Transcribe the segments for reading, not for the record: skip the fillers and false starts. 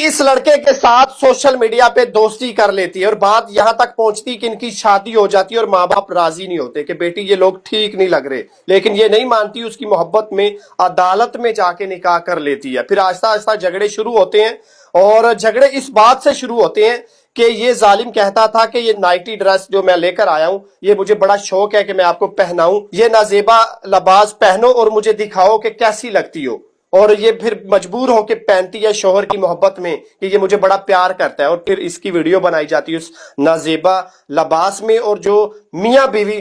इस लड़के के साथ सोशल मीडिया पे दोस्ती कर लेती है और बात यहां तक पहुंचती कि इनकी शादी हो जाती है और माँ बाप राजी नहीं होते कि बेटी ये लोग ठीक नहीं लग रहे, लेकिन ये नहीं मानती, उसकी मोहब्बत में अदालत में जाके निकाह कर लेती है। फिर आहिस्ता आहिस्ता झगड़े शुरू होते हैं और झगड़े इस बात से शुरू होते हैं कि ये जालिम कहता था कि ये नाइटी ड्रेस जो मैं लेकर आया हूं ये मुझे बड़ा शौक है कि मैं आपको पहनाऊं, ये नाजेबा लिबास पहनो और मुझे दिखाओ कि कैसी लगती हो। और ये फिर मजबूर होकर पहनती है शोहर की मोहब्बत में कि ये मुझे बड़ा प्यार करता है, और फिर इसकी वीडियो बनाई जाती है उस नाजेबा लिबास में। और जो मियाँ बीवी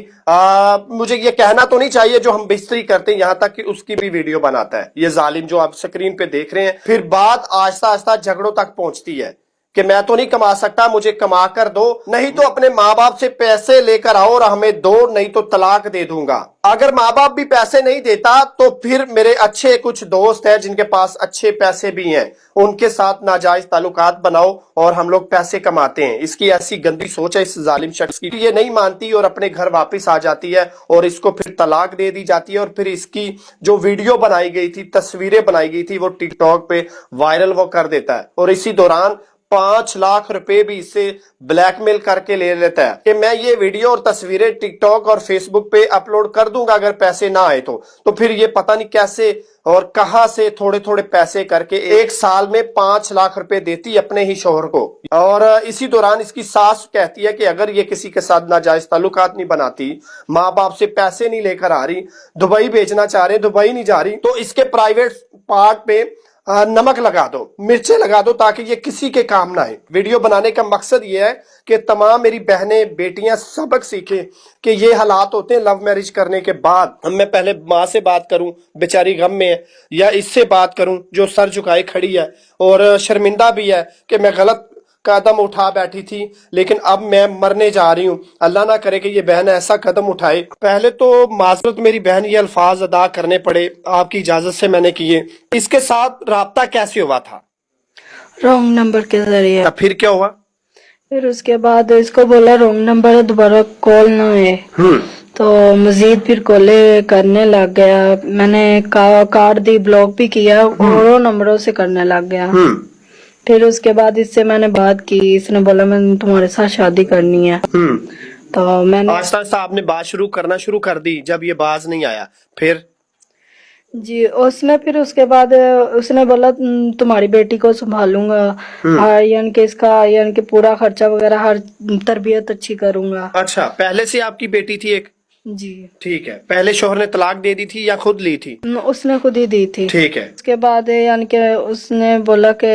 मुझे ये कहना तो नहीं चाहिए जो हम बिस्तरी करते हैं, यहाँ तक कि उसकी भी वीडियो बनाता है ये जालिम जो आप स्क्रीन पे देख रहे हैं। फिर बात आहिस्ता आहिस्ता झगड़ों तक पहुंचती है कि मैं तो नहीं कमा सकता, मुझे कमा कर दो, नहीं तो अपने माँ बाप से पैसे लेकर आओ और हमें दो, नहीं तो तलाक दे दूंगा। अगर माँ बाप भी पैसे नहीं देता तो फिर मेरे अच्छे कुछ दोस्त हैं जिनके पास अच्छे पैसे भी हैं, उनके साथ नाजायज ताल्लुकात बनाओ और हम लोग पैसे कमाते हैं। इसकी ऐसी गंदी सोच है इस जालिम शख्स की। ये नहीं मानती और अपने घर वापस आ जाती है और इसको फिर तलाक दे दी जाती है। और फिर इसकी जो वीडियो बनाई गई थी, तस्वीरें बनाई गई थी, वो टिकटॉक पे वायरल वो कर देता है और इसी दौरान 5 लाख रुपए भी इससे ब्लैकमेल करके ले लेता है कि मैं ये वीडियो और तस्वीरें टिकटॉक और फेसबुक पे अपलोड कर दूंगा अगर पैसे ना आए तो फिर ये पता नहीं कैसे और कहां से थोड़े थोड़े पैसे करके 1 साल में 5 लाख रुपए देती अपने ही शोहर को। और इसी दौरान इसकी सास कहती है कि अगर ये किसी के साथ नाजायज ताल्लुकात नहीं बनाती, माँ बाप से पैसे नहीं लेकर आ रही, दुबई भेजना चाह रहे, दुबई नहीं जा रही, तो इसके प्राइवेट पार्ट पे नमक लगा दो, मिर्चें लगा दो ताकि ये किसी के काम ना आए। वीडियो बनाने का मकसद ये है कि तमाम मेरी बहनें बेटियां सबक सीखें कि ये हालात होते हैं लव मैरिज करने के बाद। मैं पहले माँ से बात करूं, बेचारी गम में है, या इससे बात करूं जो सर झुकाए खड़ी है और शर्मिंदा भी है कि मैं गलत कदम उठा बैठी थी लेकिन अब मैं मरने जा रही हूँ, अल्लाह ना करे कि ये बहन ऐसा कदम उठाए। पहले तो माजरत मेरी बहन ये अल्फाज अदा करने पड़े, आपकी इजाजत से मैंने किए। इसके साथ राब्ता कैसे हुआ था? रॉन्ग नंबर के जरिए। फिर क्या हुआ? फिर उसके बाद इसको बोला रॉन्ग नंबर है, दोबारा कॉल ना है, तो मजीद फिर कॉले करने लग गया। मैंने कार्ड दी, ब्लॉक भी किया और नंबरों से करने लग गया। फिर उसके बाद इससे मैंने बात की, इसने बोला मैं तुम्हारे साथ शादी करनी है। तो मैंने आहिस्ता आहिस्ता आपने बात करना शुरू कर दी। जब ये बाज नहीं आया फिर जी उसने फिर उसके बाद उसने बोला तुम्हारी बेटी को संभालूंगा, यानी कि इसका यानी कि पूरा खर्चा वगैरह हर तरबियत अच्छी करूंगा। अच्छा, पहले से आपकी बेटी थी एक? जी ठीक है। पहले शोहर ने तलाक दे दी थी या खुद ली थी? उसने खुद ही दी थी। ठीक है। उसके बाद यानी कि उसने बोला कि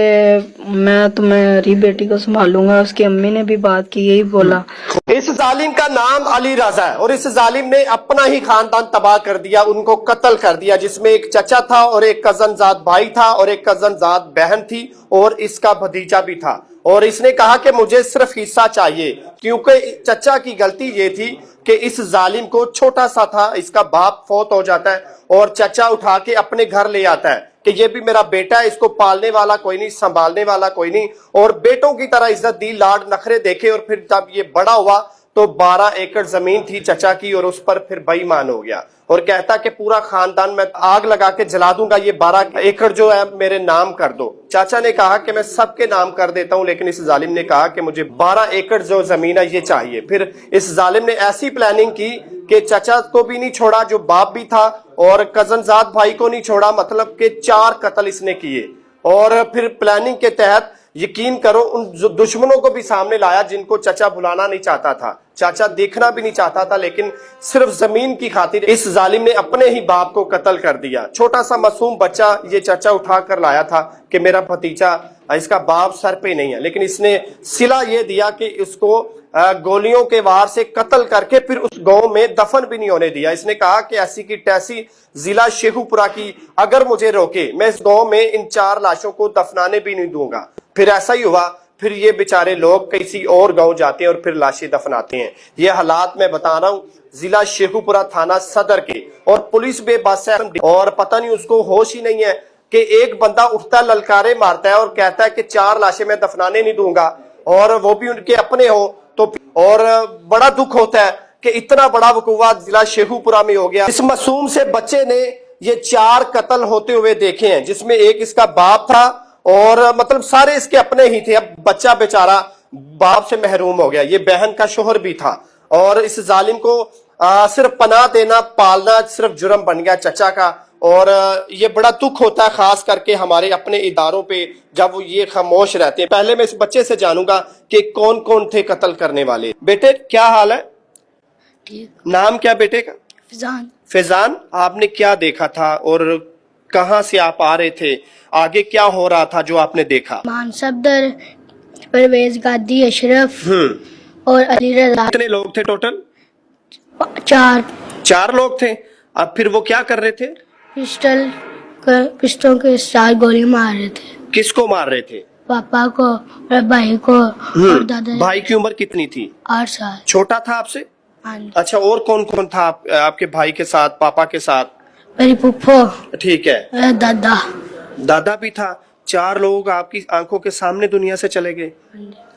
मैं तुम्हारी बेटी को संभालूंगा। उसकी अम्मी ने भी बात की, यही बोला। इस जालिम का नाम अली रजा है और इस जालिम ने अपना ही खानदान तबाह कर दिया, उनको कत्ल कर दिया, जिसमें एक चचा था और एक कजनजाद भाई था और एक कजनजाद बहन थी और इसका भतीजा भी था। और इसने कहा कि मुझे सिर्फ हिस्सा चाहिए, क्योंकि चचा की गलती ये थी कि इस जालिम को छोटा सा था, इसका बाप फौत हो जाता है और चचा उठा के अपने घर ले आता है कि ये भी मेरा बेटा है, इसको पालने वाला कोई नहीं, संभालने वाला कोई नहीं, और बेटों की तरह इज्जत दी, लाड नखरे देखे। और फिर जब ये बड़ा हुआ तो 12 एकड़ जमीन थी चचा की और उस पर फिर बेईमान हो गया और कहता कि पूरा खानदान मैं आग लगा के जला दूंगा, ये 12 एकड़ जो है मेरे नाम कर दो। चाचा ने कहा कि मैं सबके नाम कर देता हूं, लेकिन इस जालिम ने कहा कि मुझे 12 एकड़ जो जमीन है ये चाहिए। फिर इस जालिम ने ऐसी प्लानिंग की कि चाचा को भी नहीं छोड़ा जो बाप भी था और कजनजाद भाई को नहीं छोड़ा, मतलब कि 4 कत्ल इसने किए। और फिर प्लानिंग के तहत यकीन करो उन दुश्मनों को भी सामने लाया जिनको चाचा बुलाना नहीं चाहता था, चाचा देखना भी नहीं चाहता था, लेकिन सिर्फ जमीन की खातिर इस जालिम ने अपने ही बाप को कत्ल कर दिया। छोटा सा मासूम बच्चा ये चाचा उठा कर लाया था कि मेरा भतीजा, इसका बाप सर पे नहीं है, लेकिन इसने सिला ये दिया कि इसको गोलियों के वार से कत्ल करके फिर उस गांव में दफन भी नहीं होने दिया। इसने कहा कि ऐसी की तैसी जिला शेखुपुरा की अगर मुझे रोके मैं इस गांव में इन 4 लाशों को दफनाने भी नहीं दूंगा। फिर ऐसा ही हुआ, फिर ये बेचारे लोग किसी और गांव जाते हैं और फिर लाशें दफनाते हैं। ये हालात मैं बता रहा हूँ जिला शेखुपुरा थाना सदर के, और पुलिस बेबस है और पता नहीं उसको होश ही नहीं है कि एक बंदा उठता ललकारे मारता है और कहता है कि 4 लाशें मैं दफनाने नहीं दूंगा, और वो भी उनके अपने हो तो। और बड़ा दुख होता है कि इतना बड़ा वकूआ जिला शेखुपुरा में हो गया। इस मासूम से बच्चे ने ये 4 कत्ल होते हुए देखे हैं, जिसमें एक इसका बाप था और मतलब सारे इसके अपने ही थे। अब बच्चा बेचारा बाप से महरूम हो गया, ये बहन का शोहर भी था, और इस जालिम को सिर्फ पनाह देना पालना सिर्फ जुर्म बन गया चचा का। और ये बड़ा दुख होता है खास करके हमारे अपने इदारों पे जब वो ये खामोश रहते हैं। पहले मैं इस बच्चे से जानूंगा कि कौन कौन थे कत्ल करने वाले। बेटे क्या हाल है? ठीक। नाम क्या बेटे का? फिजान। फैजान, आपने क्या देखा था और कहां से आप आ रहे थे? आगे क्या हो रहा था जो आपने देखा? मान सफदर, परवेज गादी, अशरफ और अली रजा। कितने लोग थे टोटल? 4 4 लोग थे। अब फिर वो क्या कर रहे थे? पिस्टल के साथ गोली मार रहे थे। किसको मार रहे थे? पापा को और भाई को और दादा। भाई की उम्र कितनी थी? 8 साल। छोटा था आपसे? हाँ जी। अच्छा, और कौन कौन था आपके भाई के साथ, पापा के साथ? मेरी पुप्पो, ठीक है, मेरा दादा। दादा भी था। 4 लोग आपकी आंखों के सामने दुनिया से चले गए।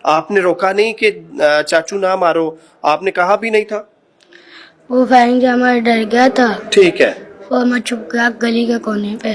आपने रोका नहीं कि चाचू ना मारो? आपने कहा भी नहीं था? वो फायरिंग से हमारा डर गया था ठीक है। और मैं छुप गया गली के कोने पे।